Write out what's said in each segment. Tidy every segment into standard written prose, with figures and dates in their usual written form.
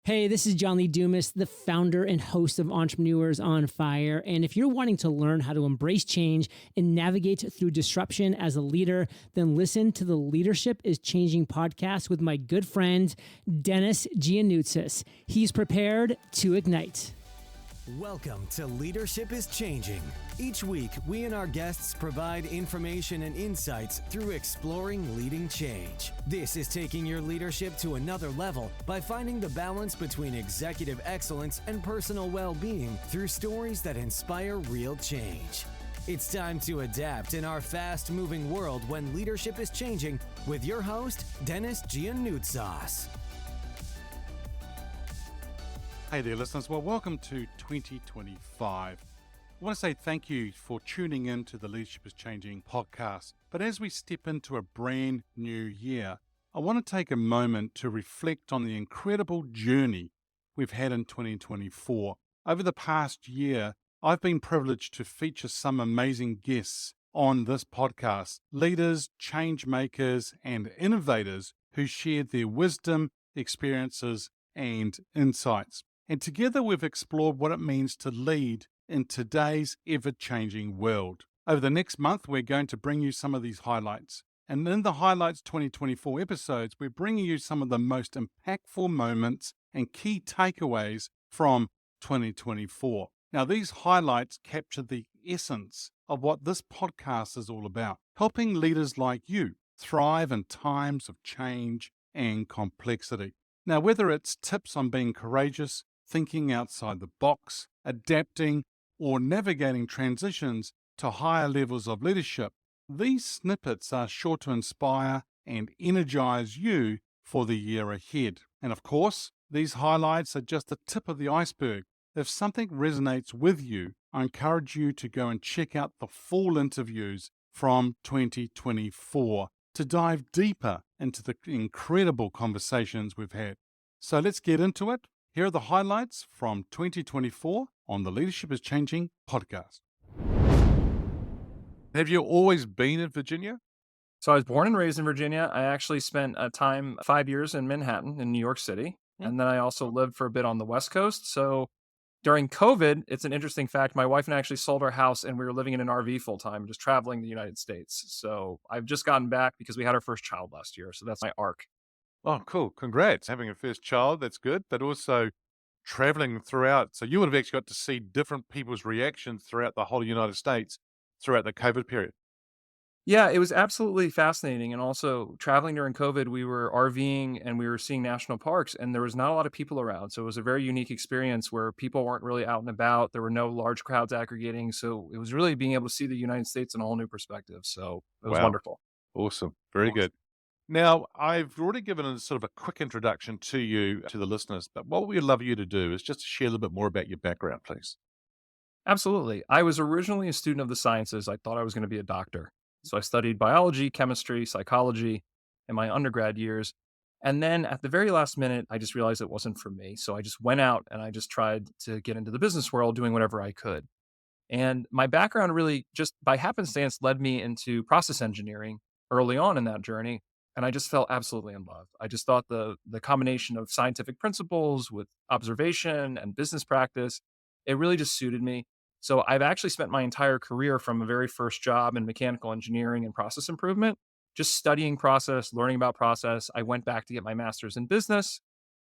Hey, this is John Lee Dumas, the founder and host of Entrepreneurs on Fire. And if you're wanting to learn how to embrace change and navigate through disruption as a leader, then listen to the Leadership is Changing podcast with my good friend, Denis Gianoutsos. He's prepared to ignite. Welcome to Leadership is Changing. Each week, we and our guests provide information and insights through exploring leading change. This is taking your leadership to another level by finding the balance between executive excellence and personal well-being through stories that inspire real change. It's time to adapt in our fast-moving world when leadership is changing with your host, Denis Gianoutsos. Hey there, listeners. Well, welcome to 2025. I want to say thank you for tuning in to the Leadership is Changing podcast. But as we step into a brand new year, I want to take a moment to reflect on the incredible journey we've had in 2024. Over the past year, I've been privileged to feature some amazing guests on this podcast, leaders, change makers, and innovators who shared their wisdom, experiences, and insights. And together we've explored what it means to lead in today's ever-changing world. Over the next month, we're going to bring you some of these highlights. And in the Highlights 2024 episodes, we're bringing you some of the most impactful moments and key takeaways from 2024. Now, these highlights capture the essence of what this podcast is all about, helping leaders like you thrive in times of change and complexity. Now, whether it's tips on being courageous, thinking outside the box, adapting, or navigating transitions to higher levels of leadership, these snippets are sure to inspire and energize you for the year ahead. And of course, these highlights are just the tip of the iceberg. If something resonates with you, I encourage you to go and check out the full interviews from 2024 to dive deeper into the incredible conversations we've had. So let's get into it. Here are the highlights from 2024 on the Leadership is Changing podcast. Have you always been in Virginia? So I was born and raised in Virginia. I actually spent 5 years in Manhattan in New York City. And then I also lived for a bit on the West Coast. So during COVID, it's an interesting fact. My wife and I actually sold our house and we were living in an RV full time, just traveling the United States. So I've just gotten back because we had our first child last year. So that's my arc. Oh, cool. Congrats. Having a first child, that's good. But also traveling throughout. So you would have actually got to see different people's reactions throughout the whole United States throughout the COVID period. Yeah, it was absolutely fascinating. And also traveling during COVID, we were RVing and we were seeing national parks and there was not a lot of people around. So it was a very unique experience where people weren't really out and about. There were no large crowds aggregating. So it was really being able to see the United States in a whole new perspective. So it was wonderful. Awesome. Very good. Now, I've already given a sort of a quick introduction to you, to the listeners, but what we'd love you to do is just to share a little bit more about your background, please. Absolutely. I was originally a student of the sciences. I thought I was going to be a doctor. So I studied biology, chemistry, psychology in my undergrad years. And then at the very last minute, I just realized it wasn't for me. So I just went out and I just tried to get into the business world doing whatever I could. And my background really just by happenstance led me into process engineering early on in that journey. And I just fell absolutely in love. I just thought the combination of scientific principles with observation and business practice, it really just suited me. So I've actually spent my entire career from a very first job in mechanical engineering and process improvement, just studying process, learning about process. I went back to get my master's in business.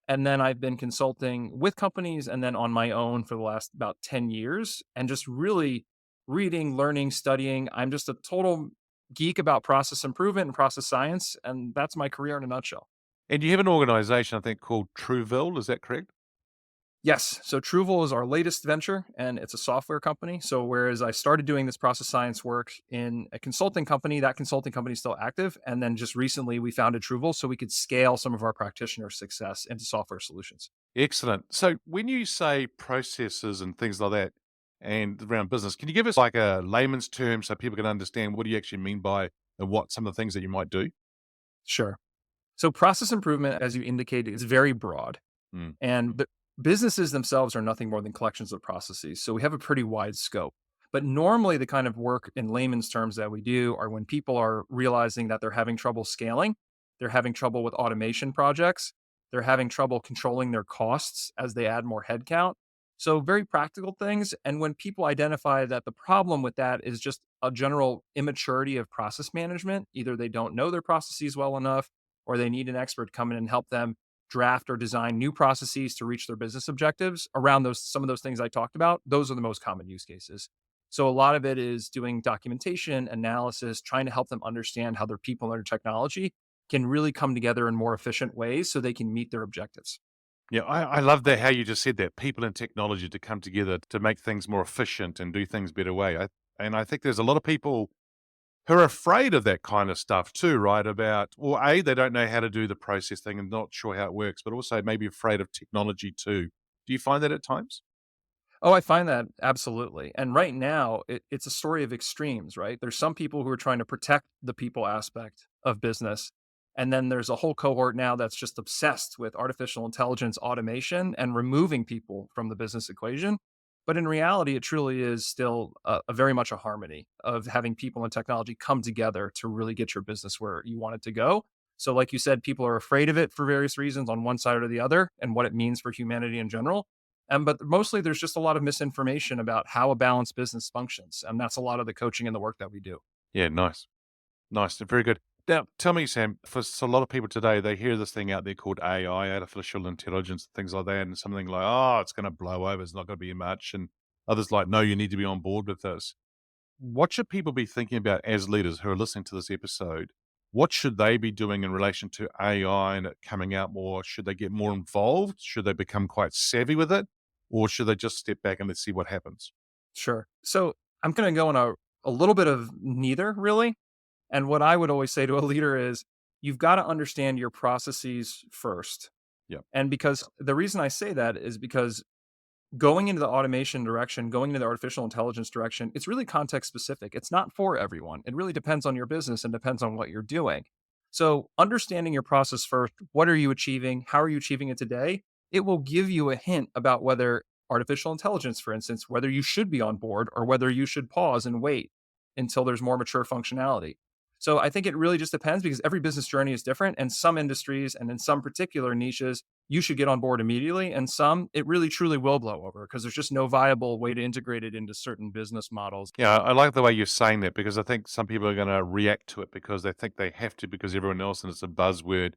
And then I've been consulting with companies and then on my own for the last about 10 years and just really reading, learning, studying. I'm just a total geek about process improvement and process science. And that's my career in a nutshell. And you have an organization, I think, called Trueville. Is that correct? Yes. So Trueville is our latest venture and it's a software company. So whereas I started doing this process science work in a consulting company, that consulting company is still active. And then just recently we founded Trueville so we could scale some of our practitioner success into software solutions. Excellent. So when you say processes and things like that and around business, can you give us like a layman's term so people can understand what do you actually mean by and what some of the things that you might do? Sure. So process improvement, as you indicated, is very broad. And the businesses themselves are nothing more than collections of processes. So we have a pretty wide scope. But normally the kind of work in layman's terms that we do are when people are realizing that they're having trouble scaling, they're having trouble with automation projects, They're having trouble controlling their costs as they add more headcount. So, very practical things. And when people identify that the problem with that is just a general immaturity of process management, either they don't know their processes well enough or they need an expert to come in and help them draft or design new processes to reach their business objectives around some of those things I talked about. Those are the most common use cases. So a lot of it is doing documentation, analysis, trying to help them understand how their people and their technology can really come together in more efficient ways so they can meet their objectives. Yeah, I love that how you just said that people and technology to come together to make things more efficient and do things better way. And I think there's a lot of people who are afraid of that kind of stuff too, right? About, well, A, they don't know how to do the process thing and not sure how it works, but also maybe afraid of technology too. Do you find that at times? Oh, I find that absolutely. And right now, it's a story of extremes, right? There's some people who are trying to protect the people aspect of business. And then there's a whole cohort now that's just obsessed with artificial intelligence automation and removing people from the business equation. But in reality, it truly is still a very much a harmony of having people and technology come together to really get your business where you want it to go. So, like you said, people are afraid of it for various reasons on one side or the other and what it means for humanity in general. But mostly there's just a lot of misinformation about how a balanced business functions. And that's a lot of the coaching and the work that we do. Yeah, nice. Nice. Very good. Now, tell me, Sam, for a lot of people today, they hear this thing out there called AI, artificial intelligence, things like that, and something like, oh, it's going to blow over. It's not going to be much. And others like, no, you need to be on board with this. What should people be thinking about as leaders who are listening to this episode? What should they be doing in relation to AI and it coming out more? Should they get more involved? Should they become quite savvy with it? Or should they just step back and let's see what happens? Sure. So I'm going to go on a little bit of neither, really. And what I would always say to a leader is you've got to understand your processes first. Yeah. And because the reason I say that is because going into the automation direction, going into the artificial intelligence direction, it's really context specific. It's not for everyone. It really depends on your business and depends on what you're doing. So understanding your process first, what are you achieving? How are you achieving it today? It will give you a hint about whether artificial intelligence, for instance, whether you should be on board or whether you should pause and wait until there's more mature functionality. So I think it really just depends because every business journey is different. And some industries and in some particular niches, you should get on board immediately. And some, it really truly will blow over because there's just no viable way to integrate it into certain business models. Yeah, I like the way you're saying that because I think some people are going to react to it because they think they have to because everyone else and it's a buzzword.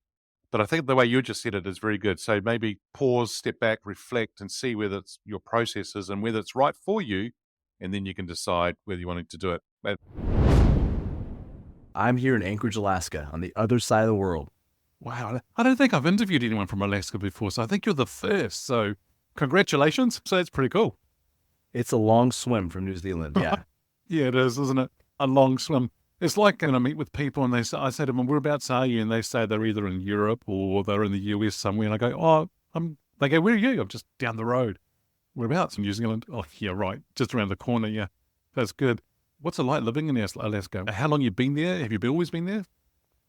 But I think the way you just said it is very good. So maybe pause, step back, reflect, and see whether it's your processes and whether it's right for you. And then you can decide whether you're wanting to do it. But I'm here in Anchorage, Alaska, on the other side of the world. wow, I don't think I've interviewed anyone from Alaska before, so I think you're the first. So congratulations. So it's pretty cool. It's a long swim from New Zealand, yeah. Yeah, it is, isn't it? A long swim. It's like when I meet with people and I say to them, whereabouts are you? And they say they're either in Europe or they're in the US somewhere. And I go, they go, where are you? I'm just down the road. Whereabouts? In New Zealand? Oh, yeah, right. Just around the corner. Yeah, that's good. What's it like living in Alaska? How long you been there? Have you always been there?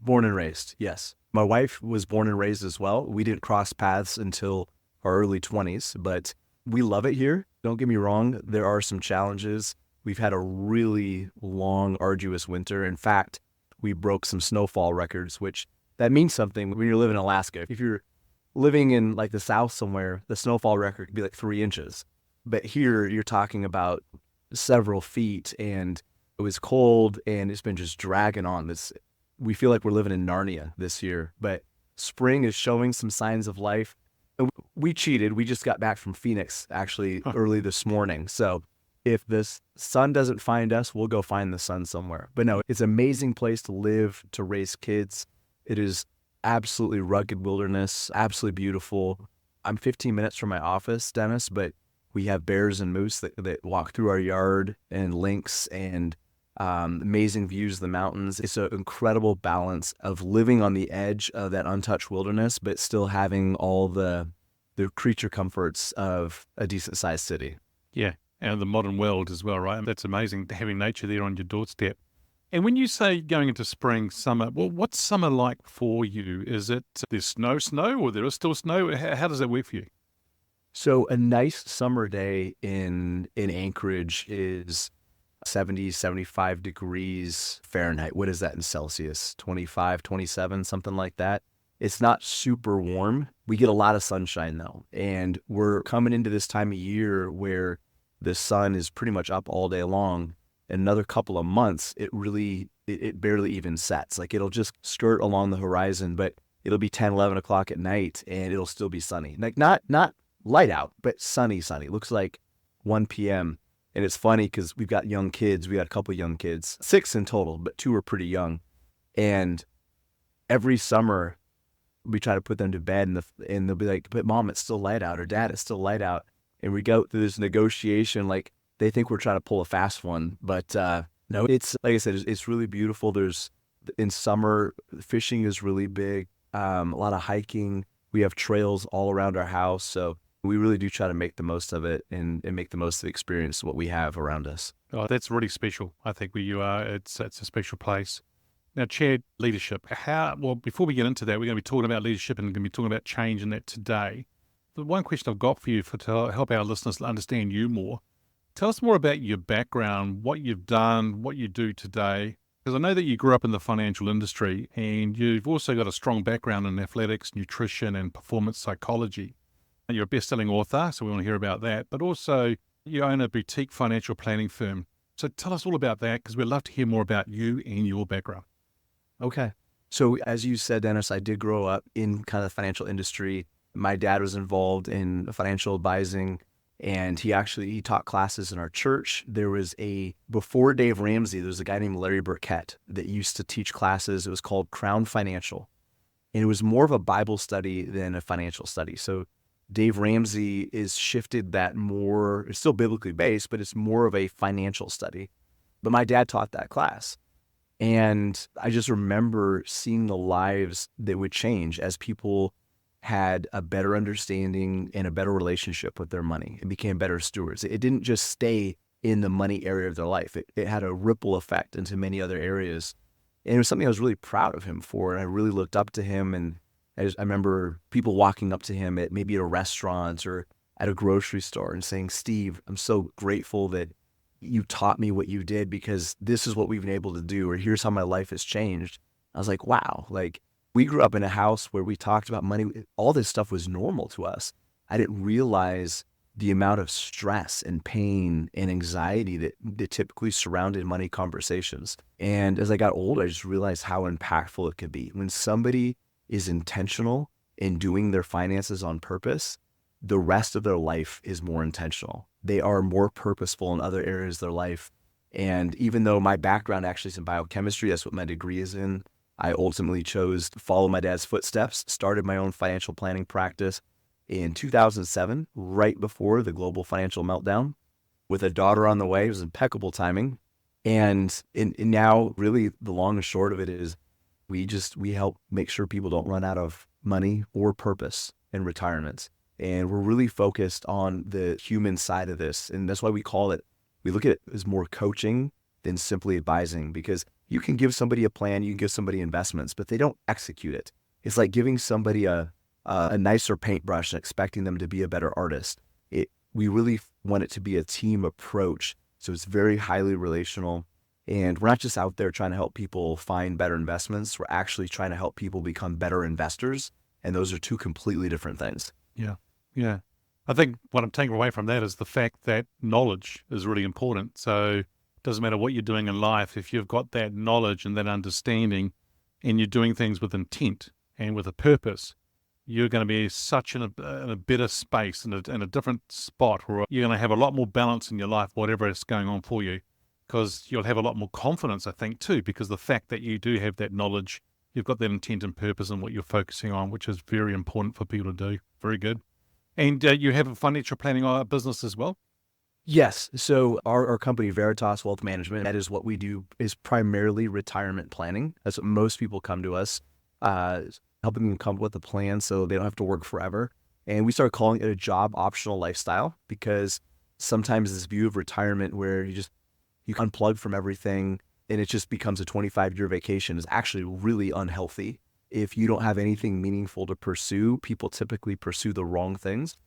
Born and raised, yes. My wife was born and raised as well. We didn't cross paths until our early 20s, but we love it here. Don't get me wrong. There are some challenges. We've had a really long, arduous winter. In fact, we broke some snowfall records, which that means something when you're living in Alaska. If you're living in like the South somewhere, the snowfall record could be like 3 inches. But here you're talking about several feet, and it was cold and it's been just dragging on. We feel like we're living in Narnia this year, but spring is showing some signs of life. And we cheated. We just got back from Phoenix actually early this morning. So if the sun doesn't find us, we'll go find the sun somewhere. But no, it's an amazing place to live, to raise kids. It is absolutely rugged wilderness, absolutely beautiful. I'm 15 minutes from my office, Dennis, but we have bears and moose that walk through our yard and lynx and amazing views of the mountains. It's an incredible balance of living on the edge of that untouched wilderness, but still having all the creature comforts of a decent sized city. Yeah, and the modern world as well, right? And that's amazing having nature there on your doorstep. And when you say going into spring, summer, well, what's summer like for you? Is it there's snow, or there is still snow? How does that work for you? So a nice summer day in Anchorage is 70, 75 degrees Fahrenheit. What is that in Celsius? 25, 27, something like that. It's not super warm. We get a lot of sunshine though. And we're coming into this time of year where the sun is pretty much up all day long. In another couple of months, it barely even sets. Like it'll just skirt along the horizon, but it'll be 10, 11 o'clock at night and it'll still be sunny. Like not light out, but sunny. It looks like 1 p.m. And it's funny because we've got young kids. We got a couple of young kids, 6 in total, but 2 are pretty young. And every summer we try to put them to bed and they'll be like, but Mom, it's still light out, or Dad, it's still light out. And we go through this negotiation like they think we're trying to pull a fast one. But no, it's like I said, it's really beautiful. In summer, fishing is really big, a lot of hiking. We have trails all around our house. So we really do try to make the most of it and make the most of the experience, what we have around us. Oh, that's really special. I think where you are, it's a special place. Now, Chad, leadership. Well, before we get into that, we're going to be talking about leadership and going to be talking about change in that today. The one question I've got for you to help our listeners understand you more, tell us more about your background, what you've done, what you do today. Because I know that you grew up in the financial industry and you've also got a strong background in athletics, nutrition, and performance psychology. You're a best-selling author, so we want to hear about that. But also, you own a boutique financial planning firm. So tell us all about that because we'd love to hear more about you and your background. Okay. So as you said, Dennis, I did grow up in kind of the financial industry. My dad was involved in financial advising, and he taught classes in our church. Before Dave Ramsey, there was a guy named Larry Burkett that used to teach classes. It was called Crown Financial, and it was more of a Bible study than a financial study. So Dave Ramsey is shifted that more, it's still biblically based, but it's more of a financial study. But my dad taught that class. And I just remember seeing the lives that would change as people had a better understanding and a better relationship with their money and became better stewards. It didn't just stay in the money area of their life. It had a ripple effect into many other areas. And it was something I was really proud of him for. And I really looked up to him. And I remember people walking up to him at a restaurant or at a grocery store and saying, Steve, I'm so grateful that you taught me what you did because this is what we've been able to do, or here's how my life has changed. I was like, wow, like we grew up in a house where we talked about money. All this stuff was normal to us. I didn't realize the amount of stress and pain and anxiety that typically surrounded money conversations. And as I got older, I just realized how impactful it could be. When somebody is intentional in doing their finances on purpose, the rest of their life is more intentional. They are more purposeful in other areas of their life. And even though my background actually is in biochemistry, that's what my degree is in, I ultimately chose to follow my dad's footsteps, started my own financial planning practice in 2007, right before the global financial meltdown, with a daughter on the way. It was impeccable timing. And now really the long and short of it is we help make sure people don't run out of money or purpose in retirement. And we're really focused on the human side of this. And that's why we look at it as more coaching than simply advising, because you can give somebody a plan, you can give somebody investments, but they don't execute it. It's like giving somebody a nicer paintbrush and expecting them to be a better artist. We really want it to be a team approach. So it's very highly relational. And we're not just out there trying to help people find better investments. We're actually trying to help people become better investors. And those are two completely different things. Yeah. I think what I'm taking away from that is the fact that knowledge is really important. So it doesn't matter what you're doing in life. If you've got that knowledge and that understanding and you're doing things with intent and with a purpose, you're going to be in a better space, in a different spot where you're going to have a lot more balance in your life, whatever is going on for you, because you'll have a lot more confidence, I think, too, because the fact that you do have that knowledge, you've got that intent and purpose in what you're focusing on, which is very important for people to do. Very good. And you have a financial planning business as well? Yes. So our company, Veritas Wealth Management, that is what we do, is primarily retirement planning. That's what most people come to us, helping them come up with a plan so they don't have to work forever. And we started calling it a job optional lifestyle because sometimes this view of retirement where you unplug from everything and it just becomes a 25-year vacation is actually really unhealthy. If you don't have anything meaningful to pursue, people typically pursue the wrong things.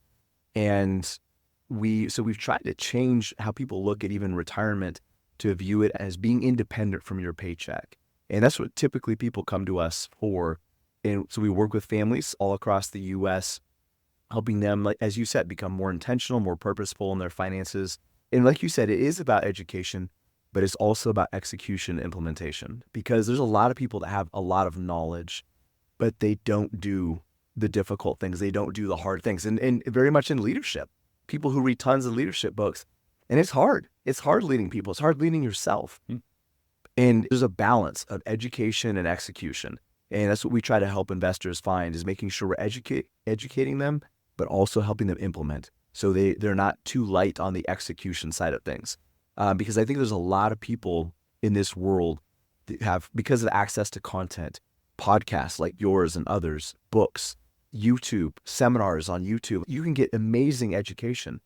And we've tried to change how people look at even retirement to view it as being independent from your paycheck. And that's what typically people come to us for. And so we work with families all across the U.S., helping them, like as you said, become more intentional, more purposeful in their finances. And like you said, it is about education, but it's also about execution, implementation, because there's a lot of people that have a lot of knowledge, but they don't do the difficult things. They don't do the hard things. And very much in leadership, people who read tons of leadership books, and it's hard. It's hard leading people. It's hard leading yourself. And there's a balance of education and execution. And that's what we try to help investors find, is making sure we're educating them, but also helping them implement. So they're not too light on the execution side of things. Because I think there's a lot of people in this world that have, because of access to content, podcasts like yours and others, books, YouTube, seminars on YouTube, you can get amazing education.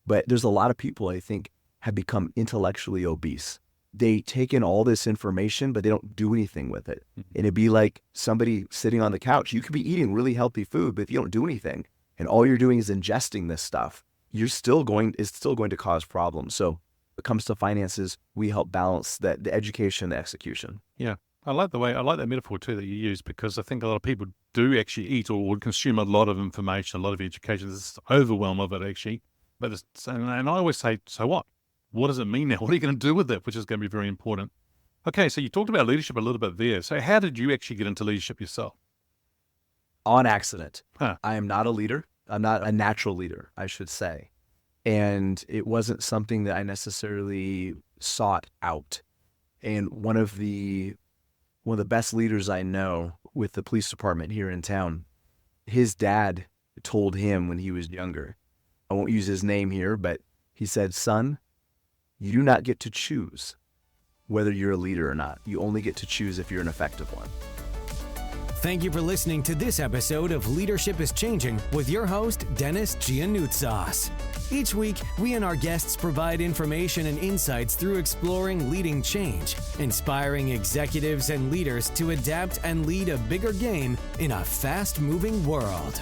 But there's a lot of people, I think, have become intellectually obese. They take in all this information, but they don't do anything with it. And it'd be like somebody sitting on the couch. You could be eating really healthy food, but if you don't do anything, and all you're doing is ingesting this stuff, it's still going to cause problems. So when it comes to finances, we help balance that, the education, the execution. Yeah. I like that metaphor too that you use, because I think a lot of people do actually eat or consume a lot of information, a lot of education. There's this overwhelm of it actually. And I always say, so what? What does it mean now? What are you going to do with it? Which is going to be very important. Okay, so you talked about leadership a little bit there. So how did you actually get into leadership yourself? On accident. I am not a leader. I'm not a natural leader, I should say. And it wasn't something that I necessarily sought out. And one of the best leaders I know with the police department here in town, his dad told him when he was younger, I won't use his name here, but he said, son, you do not get to choose whether you're a leader or not. You only get to choose if you're an effective one. Thank you for listening to this episode of Leadership is Changing with your host, Denis Gianoutsos. Each week, we and our guests provide information and insights through exploring leading change, inspiring executives and leaders to adapt and lead a bigger game in a fast-moving world.